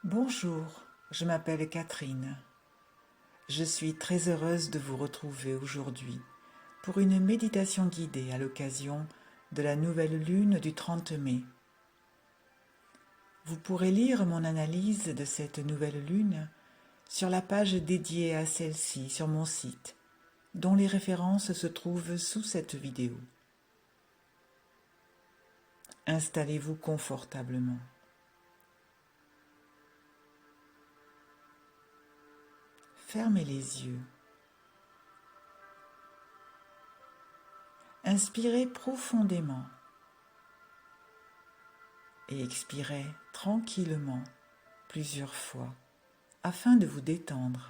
Bonjour, je m'appelle Catherine. Je suis très heureuse de vous retrouver aujourd'hui pour une méditation guidée à l'occasion de la nouvelle lune du 30 mai. Vous pourrez lire mon analyse de cette nouvelle lune sur la page dédiée à celle-ci sur mon site, dont les références se trouvent sous cette vidéo. Installez-vous confortablement. Fermez les yeux. Inspirez profondément et expirez tranquillement plusieurs fois afin de vous détendre.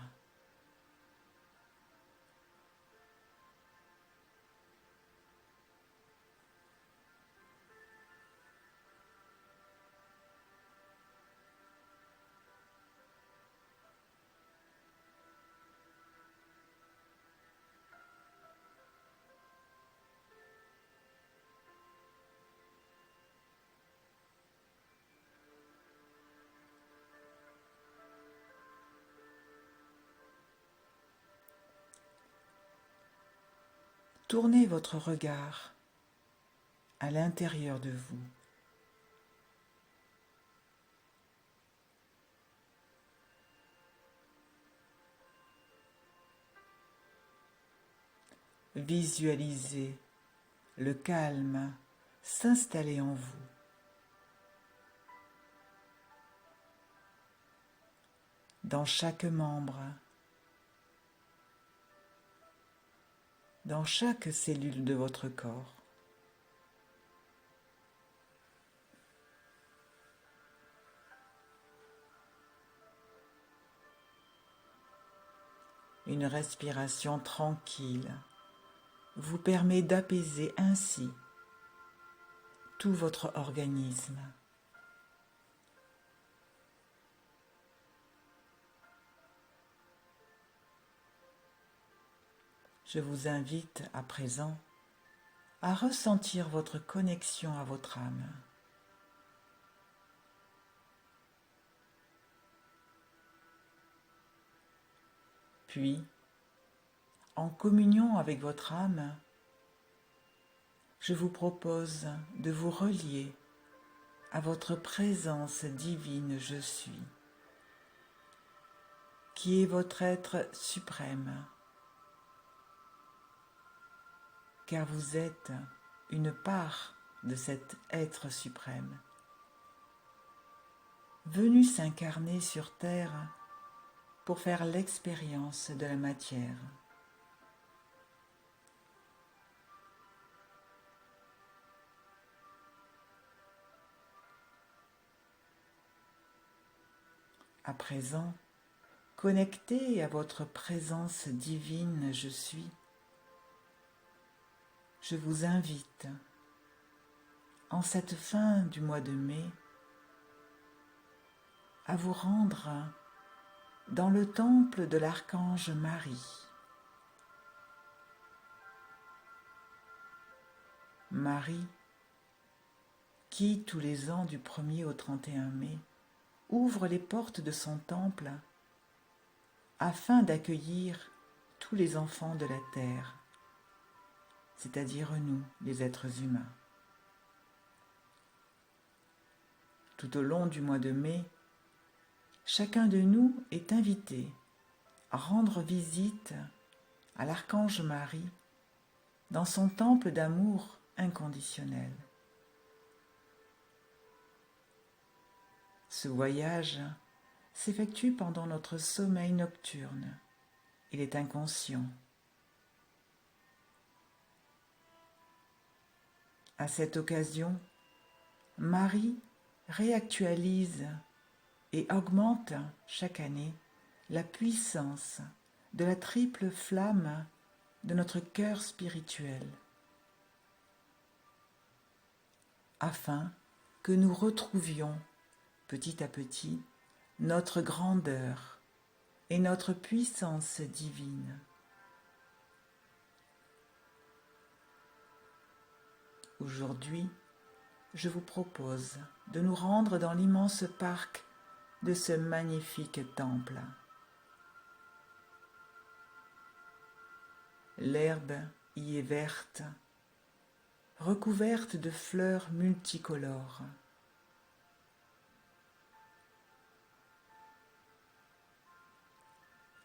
Tournez votre regard à l'intérieur de vous. Visualisez le calme s'installer en vous. Dans chaque membre, dans chaque cellule de votre corps. Une respiration tranquille vous permet d'apaiser ainsi tout votre organisme. Je vous invite à présent à ressentir votre connexion à votre âme. Puis, en communion avec votre âme, je vous propose de vous relier à votre présence divine je suis, qui est votre être suprême, car vous êtes une part de cet être suprême, venu s'incarner sur terre pour faire l'expérience de la matière. À présent, connecté à votre présence divine je suis, je vous invite, en cette fin du mois de mai, à vous rendre dans le temple de l'archange Marie. Marie, qui tous les ans du 1er au 31 mai ouvre les portes de son temple afin d'accueillir tous les enfants de la terre, c'est-à-dire nous, les êtres humains. Tout au long du mois de mai, chacun de nous est invité à rendre visite à l'archange Marie dans son temple d'amour inconditionnel. Ce voyage s'effectue pendant notre sommeil nocturne. Il est inconscient. À cette occasion, Marie réactualise et augmente chaque année la puissance de la triple flamme de notre cœur spirituel, afin que nous retrouvions petit à petit notre grandeur et notre puissance divine. Aujourd'hui, je vous propose de nous rendre dans l'immense parc de ce magnifique temple. L'herbe y est verte, recouverte de fleurs multicolores.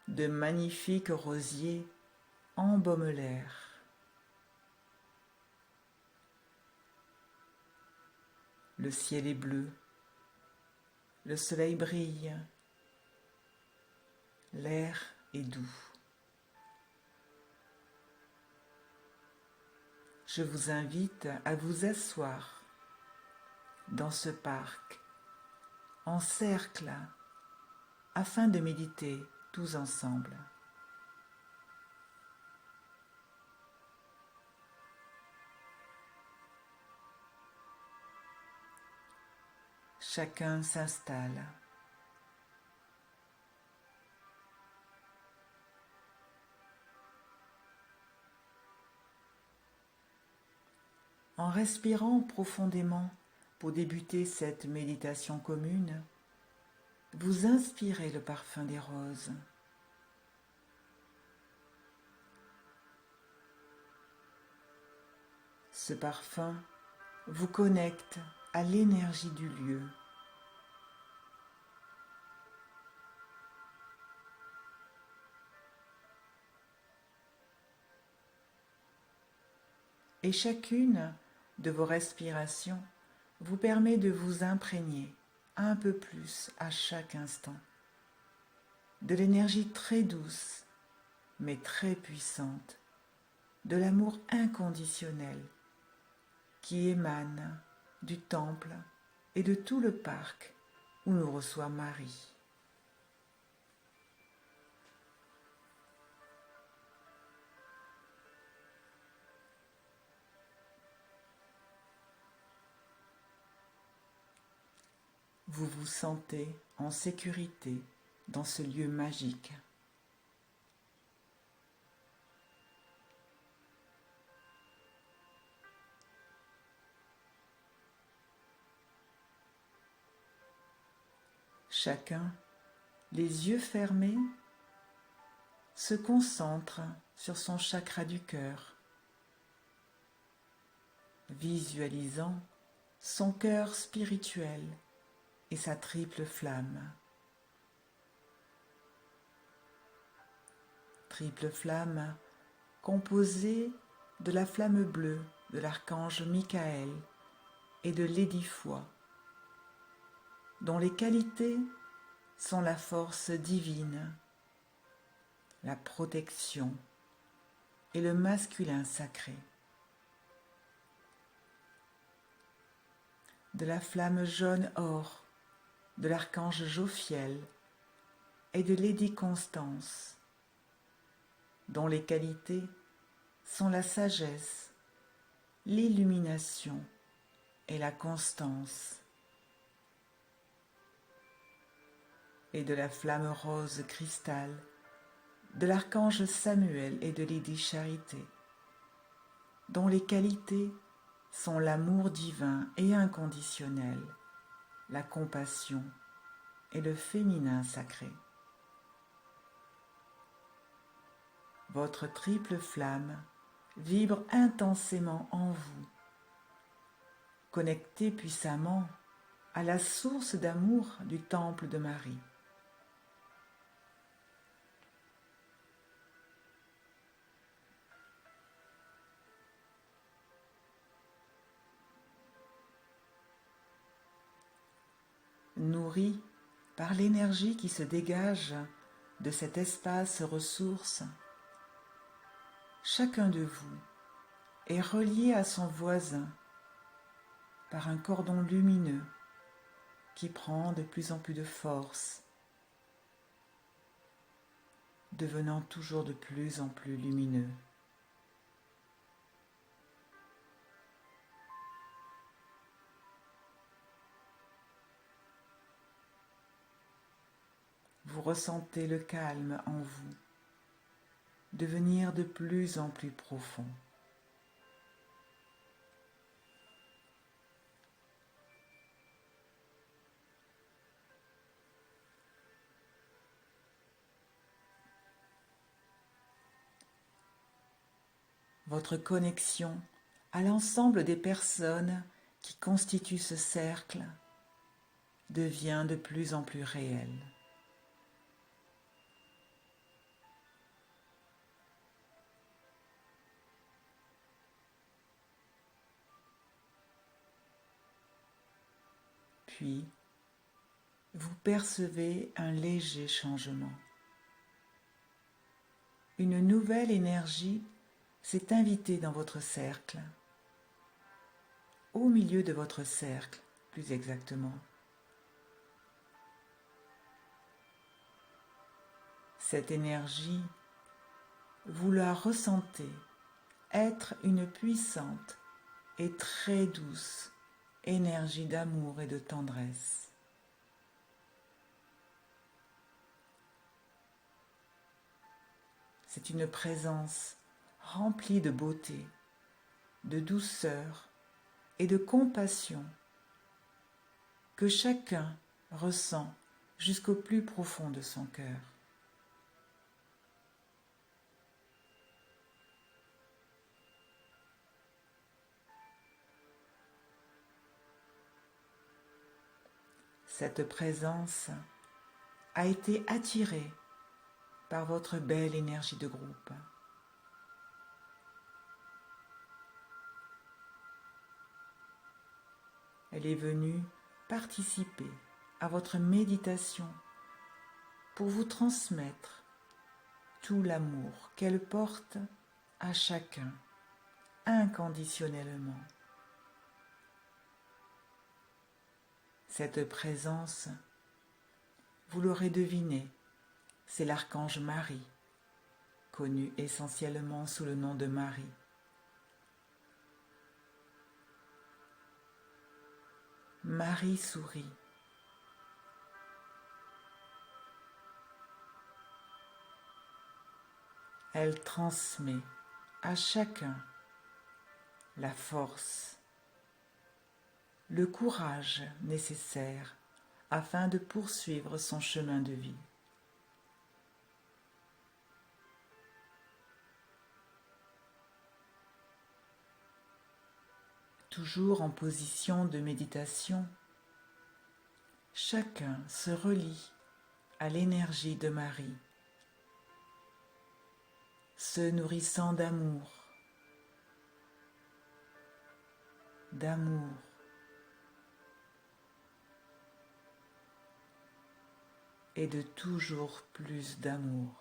De magnifiques rosiers embaument l'air. Le ciel est bleu, le soleil brille, l'air est doux. Je vous invite à vous asseoir dans ce parc en cercle afin de méditer tous ensemble. Chacun s'installe. En respirant profondément pour débuter cette méditation commune, vous inspirez le parfum des roses. Ce parfum vous connecte à l'énergie du lieu. Et chacune de vos respirations vous permet de vous imprégner un peu plus à chaque instant de l'énergie très douce mais très puissante de l'amour inconditionnel qui émane du temple et de tout le parc où nous reçoit Marie. Vous vous sentez en sécurité dans ce lieu magique. Chacun, les yeux fermés, se concentre sur son chakra du cœur, visualisant son cœur spirituel et sa triple flamme. Triple flamme composée de la flamme bleue de l'archange Michael et de Lady Foi, dont les qualités sont la force divine, la protection et le masculin sacré. De la flamme jaune or de l'archange Jophiel et de Lady Constance, dont les qualités sont la sagesse, l'illumination et la constance. Et de la flamme rose cristal de l'archange Samuel et de Lady Charité, dont les qualités sont l'amour divin et inconditionnel, la compassion et le féminin sacré. Votre triple flamme vibre intensément en vous, connectée puissamment à la source d'amour du temple de Marie. Nourri par l'énergie qui se dégage de cet espace ressource, chacun de vous est relié à son voisin par un cordon lumineux qui prend de plus en plus de force, devenant toujours de plus en plus lumineux. Vous ressentez le calme en vous devenir de plus en plus profond. votre connexion à l'ensemble des personnes qui constituent ce cercle devient de plus en plus réelle. Puis, vous percevez un léger changement. Une nouvelle énergie s'est invitée dans votre cercle, au milieu de votre cercle, plus exactement. Cette énergie, vous la ressentez être une puissante et très douce énergie d'amour et de tendresse. C'est une présence remplie de beauté, de douceur et de compassion que chacun ressent jusqu'au plus profond de son cœur. Cette présence a été attirée par votre belle énergie de groupe. Elle est venue participer à votre méditation pour vous transmettre tout l'amour qu'elle porte à chacun, inconditionnellement. Cette présence, vous l'aurez deviné, c'est l'archange Marie, connu essentiellement sous le nom de Marie. Marie sourit. Elle transmet à chacun la force, le courage nécessaire afin de poursuivre son chemin de vie. Toujours en position de méditation, chacun se relie à l'énergie de Marie, se nourrissant d'amour, et de toujours plus d'amour.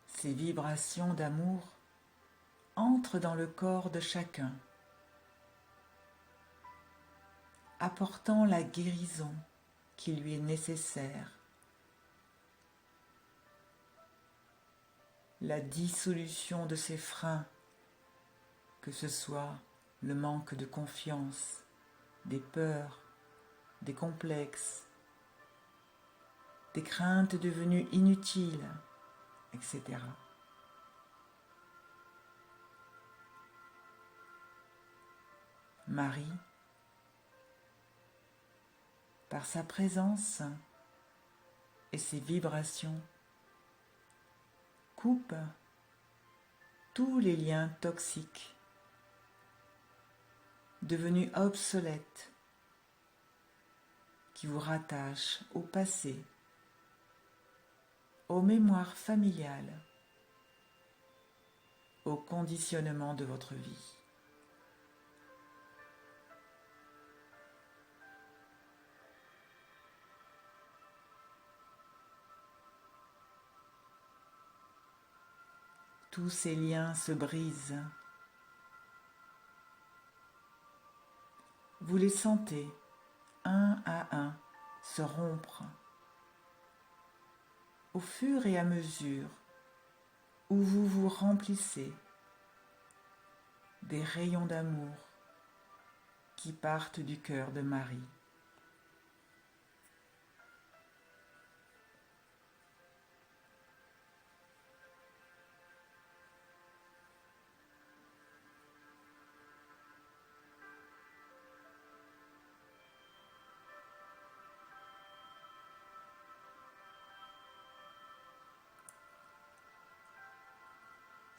Ces vibrations d'amour entrent dans le corps de chacun, apportant la guérison qui lui est nécessaire, la dissolution de ses freins, que ce soit le manque de confiance, des peurs, des complexes, des craintes devenues inutiles, etc. Marie, par sa présence et ses vibrations, coupe tous les liens toxiques devenus obsolètes qui vous rattachent au passé, aux mémoires familiales, au conditionnement de votre vie. Tous ces liens se brisent. Vous les sentez, un à un, se rompre au fur et à mesure où vous vous remplissez des rayons d'amour qui partent du cœur de Marie.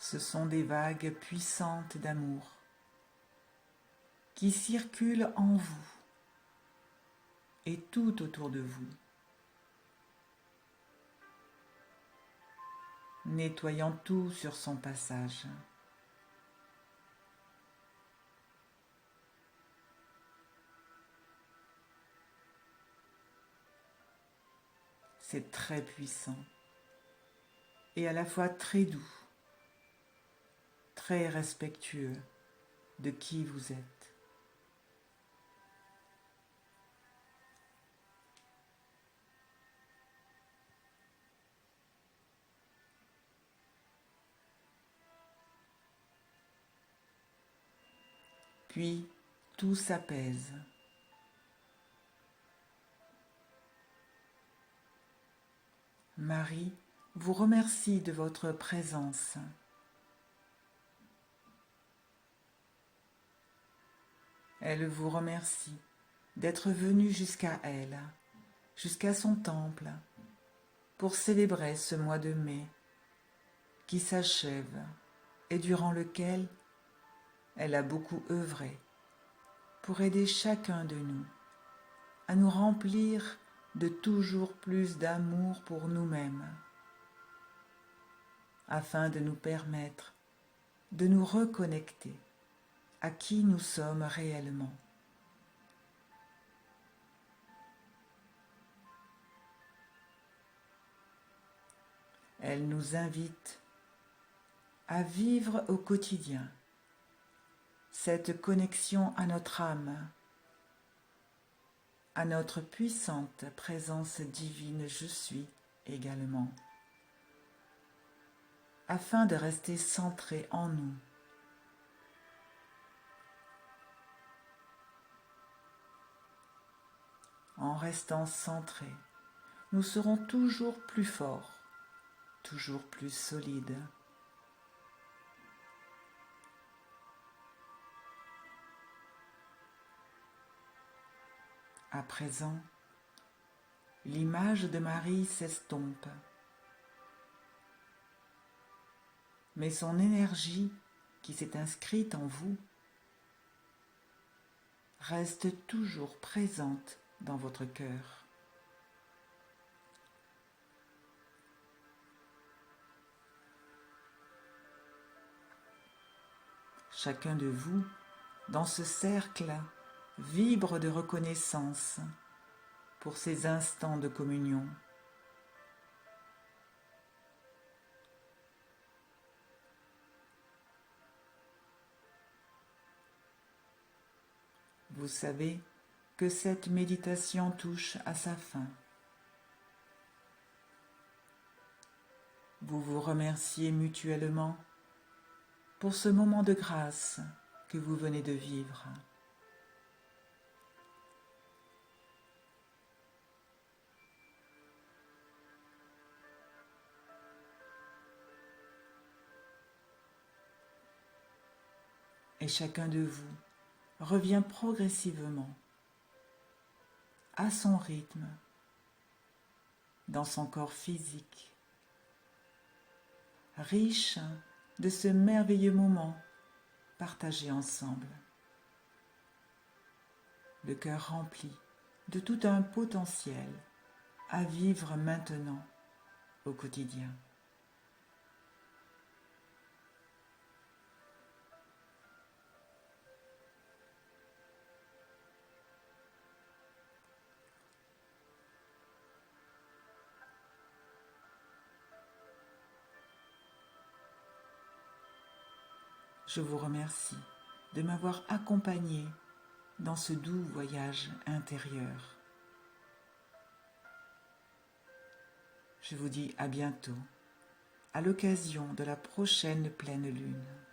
Ce sont des vagues puissantes d'amour qui circulent en vous et tout autour de vous, nettoyant tout sur son passage. C'est très puissant et à la fois très doux, très respectueux de qui vous êtes. Puis tout s'apaise. Marie vous remercie de votre présence. Elle vous remercie d'être venu jusqu'à elle, jusqu'à son temple, pour célébrer ce mois de mai qui s'achève et durant lequel elle a beaucoup œuvré pour aider chacun de nous à nous remplir de toujours plus d'amour pour nous-mêmes, afin de nous permettre de nous reconnecter à qui nous sommes réellement. Elle nous invite à vivre au quotidien cette connexion à notre âme, à notre puissante présence divine je suis également, afin de rester centré en nous. En restant centré, nous serons toujours plus forts, toujours plus solides. À présent, l'image de Marie s'estompe, mais son énergie qui s'est inscrite en vous reste toujours présente dans votre cœur. Chacun de vous, dans ce cercle, vibre de reconnaissance pour ces instants de communion. Vous savez que cette méditation touche à sa fin. Vous vous remerciez mutuellement pour ce moment de grâce que vous venez de vivre. Et chacun de vous revient progressivement à son rythme, dans son corps physique, riche de ce merveilleux moment partagé ensemble. Le cœur rempli de tout un potentiel à vivre maintenant au quotidien. Je vous remercie de m'avoir accompagné dans ce doux voyage intérieur. Je vous dis à bientôt, à l'occasion de la prochaine pleine lune.